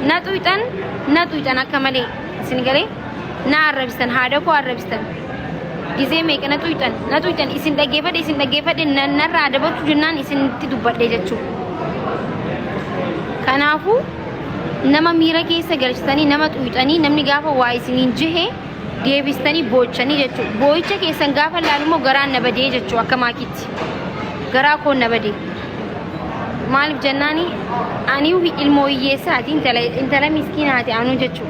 ناتويتان أكملي سنجري نعربستان هذا كو عربستان إذا ما كنا ناتويتان إسن دقيفة نرى عدبات جنان إسن تدوبر ديجتشو كنافو نما ميرا كيسا قلشتاني نما تويتاني نمني غافا وايسنين جهة ديبستاني بوچاني جتشو بوچا كيسا غافا لانمو غران نبدي جتشو أكما كيت غرا كون نبدي مالف جناني أني وهي المويسات انت لا مسكيناتي عنو جتشو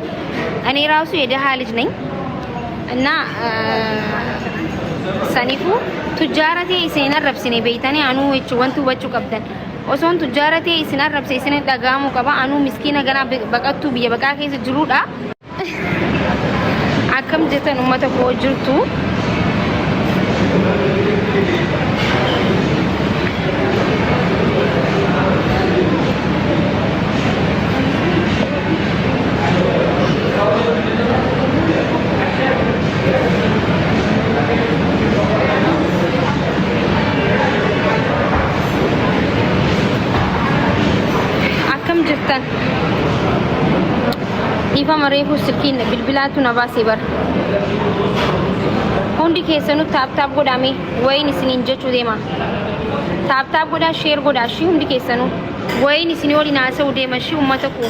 أني راسو يدي حالج نين أنا سنيفو تجارتي إسينا ربسيني بيتاني عنو ويتشو وانتو بچو كبدن وصون تجارتي إسينا ربسي إسينا دقامو كبا عنو مسكينة غنا بقاتو بيا بقا كيس جرودا أكم جتن أمتا فوجرتو إيفا مريفو سلكين بالبلاتو نباسي بر هوندي كيسانو تاب قدامي وين سنين جاتشو ديما تاب قدا شير قدا شي هوندي كيسانو وين سنيولي ناسو ديما شي أمتكو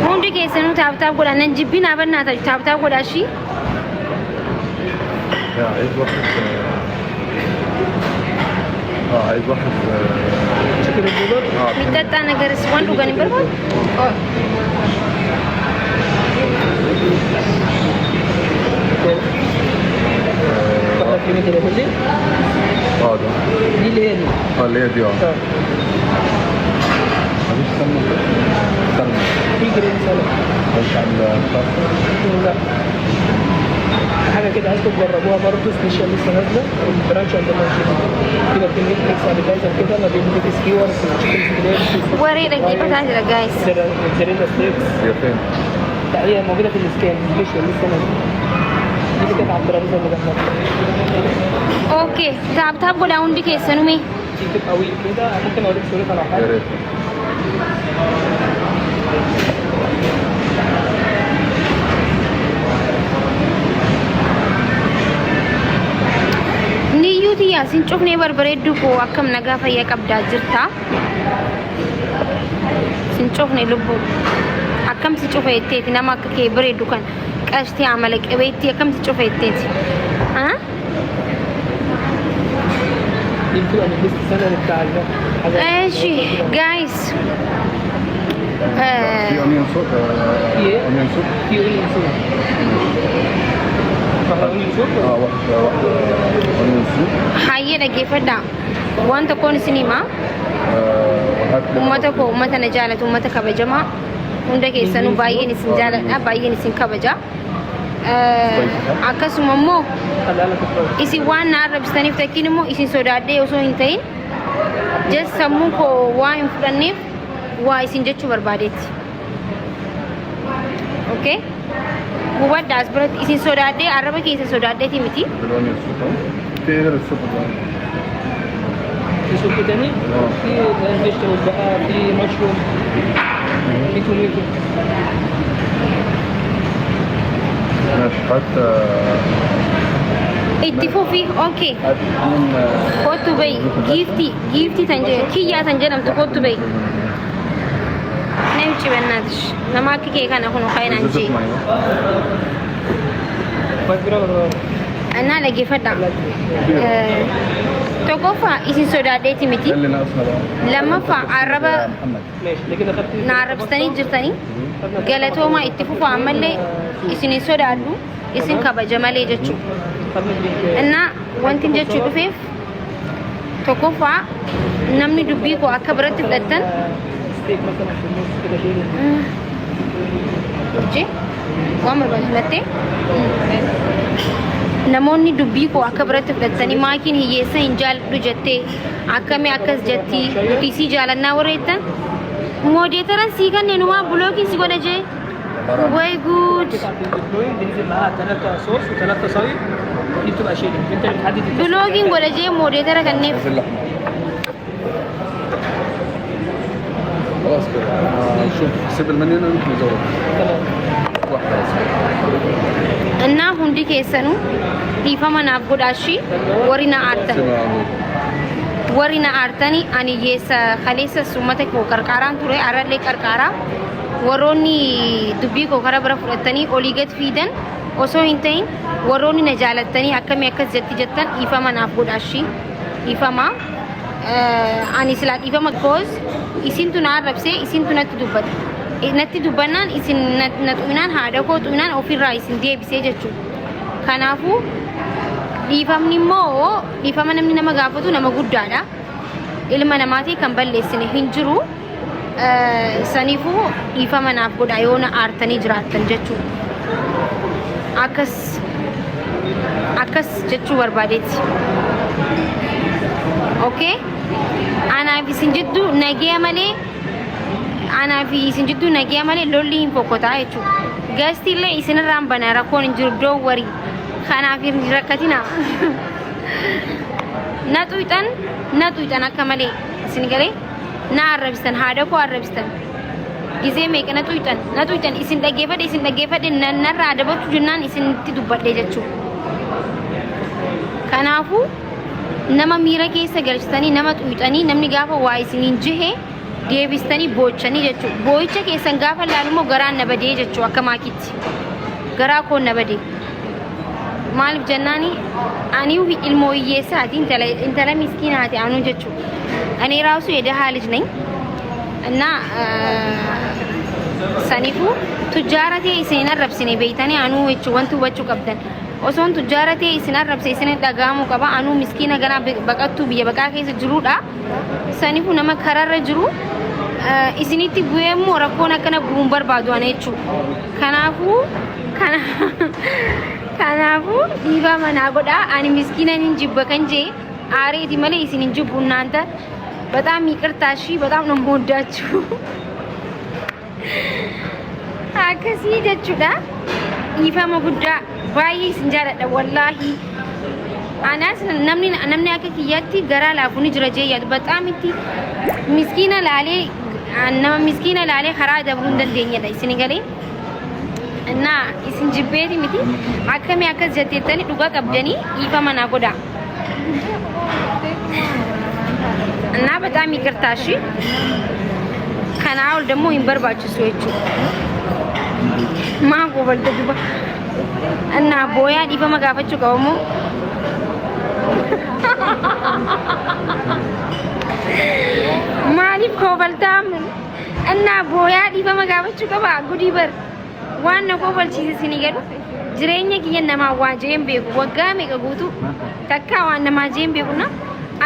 هوندي كيسانو تاب قدا ننجبين أبنا تاب قدا شي عايز واحد عايز واحد شكل البودر ميتاتا نجار سوان لغاني بربا واحد في مثل هذي ده دي اللي هي دي اللي هي دي مفيش سمنة في جرين سلطة مش على لا حاجه كده عايزكم تجربوها برضه سبيشال لسه نازله البرانش عندنا كده في نتفليكس ابيتايزر كده ما بين ديك سكيورز وتشيكن ورينا كيف تاجر جايز موتزاريلا ستيكس هي فين؟ هي موجوده في الاسكان سبيشال لسه نازله دي كده على الترابيزه اللي جنبنا اوكي تاب قول عندي كيسانو مي دي بتبقى ويل كده ممكن اوريك صورتها لو يا حابب ريت نيوتي ياسين شوفني بربريدو كو أكم نجافة يكبدا جرتا سنشوفني لبو أكم سنشوفه يتيتي نما كي بريدو كان كاشتي عملك أبيتي أكم سنشوفه يتيتي ها دي بتبقى من لسه السنه بتاع ماشي جايز في أونيون سوب في ايه؟ أونيون سوب في اونيون سوب اونيون سوب واحد أونيون سوب هاي لقي فدا وانت كون سينما ummata ko ummata na jaalatu ummata kabajama hunda keessanuu baay'een isin jaaladha baay'een isin kabaja akkasuma immoo isin waan na arrabsitaniif takkiin immoo isin sodaadhee osoo hin ta'in just sammuu koo waa hin fudhanneef waa isin jechuu barbaadeetti okay hubadha as biratti isin sodaadhee arraba keessa sodaadheeti miti بالأونيون سوب في غير السوب في سوق تاني في فيجيتابل بقى في مشروم في توميتو ماشي حتى اتفقوا فيه اوكي من كوتو بي جيفتي تنجي كيا تنجلم تكوتو بي نمشي بنادش نماكي كي كان اكون خاين انجي انا لقي فدا توقفا اسي سودادتي متي اللي ناقصنا بقى لما فعربا ماشي لكن اخدت نعربستني جرتني قالتو ما اتفقوا عمل لي اسني سودادو اسن كبا جمالي جچو ان وانتين جچو دفيف توقفا نمني دبيكو اكبرت بدتن ستيك مثلا في النص كده شيء جي وامر بجلتي namoonni dubbii koo akka biratti fudhatanii maakiin hiyyeessa hin jaaladhu jettee akkamii akkas jetti nuti si jaalannaa warra jettan moodeetaran sii kanneenumaa bulookiin si godha jee واي جود. قطعة البلوينج بينزل معاها 3 صوص و3 صايد، دي بتبقى شيلنج، انت اللي بتحدد التسوية. بلوجينج ولا جي موديتر كنف. عايز اللحمة. خلاص كده شوف سيب المنيو انا ممكن نزود تمام. واحدة بس. እና ሁንዲ keessanu dhiifama naaf godhaashi warri na aartan سيبها على warri na aartani ani yeessa kaleessa summata koo qarqaaraan ture arallee qarqaaraa warroonni dubbii koo karaa bira fudhatanii olii gad fiidan osoo hin ta'in warroonni na jaalattanii akkamii akkas jettan dhiifama naaf godhaashi dhiifama ani silaa dhiifama goos isintu na arrabsee isintu natti dubbata natti dubbannaan isin na xuminaan haadha koo xuminaan ofirraa isin deebisee jechuudha. Kanaafuu dhiifamni immoo dhiifama namni nama gaafatu nama guddaadha. Ilma namaatii kan balleessine hin jiru. Saniifuu dhiifama naaf godhaa yoo na aartanii jiraattan jechuudha. Akkas jechuu barbaadeeti. Okay? Anaaf isin jidduu nagaya malee anaaf isin jidduu nagaya malee lolli hin fokkotaa jechuudha. Gaazitiillee isinirraan bana rakkoon hin jiru doo warii. Kanaaf hin rakkatina. Na xuyxan akka malee isin galee na arrabstan haadha koo arrabstan. Gizee meeqa na xuyxan isin dhaggeeffadhe narraa adabachuu jennaan isinitti dubbadhe jechuudha. Kanaafuu nama miira keessa galchitanii nama xuyxanii namni gaafa waa isiniin jihe deebistanii boochanii jechuudha. Boo'icha keessan gaafa laalummoo garaan na badee jechuudha akka maakitti. Garaa koon na badee. Maaliif jennaani ani ilmoo hiyyeessaati intala miskiinaati anu jechuudha. Ani raasu የደሃ ልጅ ነኝ እና saniifuu tujjaara ta'e isin arrabsine beeytanii anuu jechuun wanti hubachuu qabdan. Osoon tujjaara ta'e isin arrabse isin dhagahamuu qaba. Anuu miskiina ganaa baqattuu biyya baqaa keessa jirudha. Saniifuu nama kararra jiru isinitti bu'ee immoo rakkoon akkana bu'uun barbaadu ana jechuudha. Kanaafuu dhiifama naa godhaa. Ani miskiina hin jibba kan jee aareeti malee isin hin jibbu naanta. በጣም ይቅርታሽ በጣም ነው የምወዳችሁ። አከሲ ጀቹዳ ይፈማ ጉዳ ባይ ሲንጃዳ ወላሂ አናስ ነምኒ አከኪያቲ ገራ ላፉኒ ጅረጀያት በጣም እቲ ምስኪና ላሌ አነማ ምስኪና ላሌ ኸራ ደብሩ እንደልደኛዳ ሲኒገሌ እና ኢስንጅቤቲ ሚቲ አከሚ አከስ ጀቴተኒ ዱጋ ቀብደኒ ይፈማ ናጎዳ እና በጣም ይቅርታሽ ከናውል ደግሞ ይንበርባችሁ ሰዎቹ ማንጎ ወልደዱባ እና ቦያ ዲፈ መጋፈቹ ቀውሙ ማሊፍ ኮበልታም እና ቦያ ዲፈ መጋፈቹ ቀባ ጉዲበር ዋና ኮበልቺ ሲኒገዱ ጅሬኛ kiyyana maawwaajeen beeku waggaa meeqa guutu takka waan namaajeen beekuna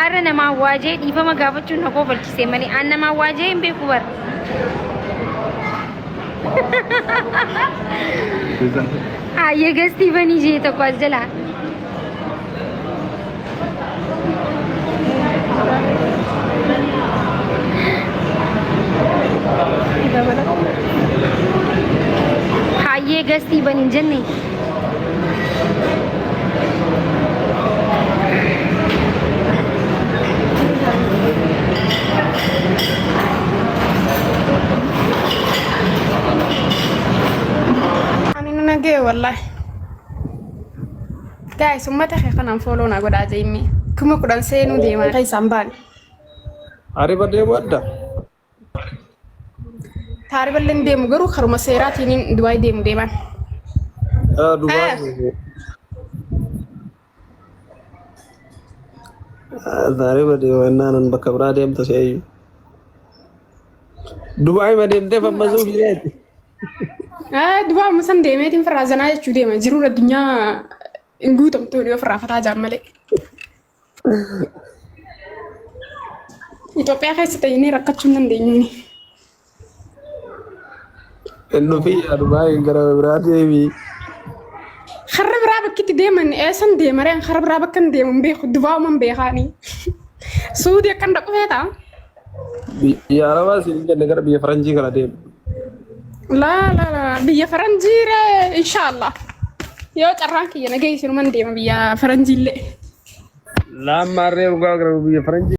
arra nama waajee dhiifama gaafachuun na kofalchise malee an nama waajee hin beeku bar. Hayyee gastii banii jee tokko as jalaa. Hayyee gastii banii jenne. Nage wallahi guys ummata kee kanaan follow na godhaa jeemee kuma kudhan seenuu deemaa keessan baan Ariba deemu adda taariballee deemu garuu karuma seeraatiin Dubaay deemu deeman Dubaay Ariba deemu ennaanan bakka biraa deemta seeyyu Dubaay ma deemtee fammasuu fileeti Dubaay musan deemeetiin firaazanaa jechuu deema jiruun addunyaa hin guutamtu yoo firaafataa jiran malee. Itoophiyaa keessa ta'inii rakkachuu hin dandeenyuuni. Nufi Dubaay gara biraa deemi. Har'a biraa bakkitti deeman eessan deemareen har'a biraa bakka hin deemu hin beeku Dubaay man beekaanii. Suudii akkan dhaqu feetaa? Biyya Arabaa siin jenne gara biyya Faranjii kana deemu. لا بيا فرنجيرة إن شاء الله يا تراك يا نجيس من ديما بيا فرنجي اللي لا ما ريو قاقر بيا فرنجي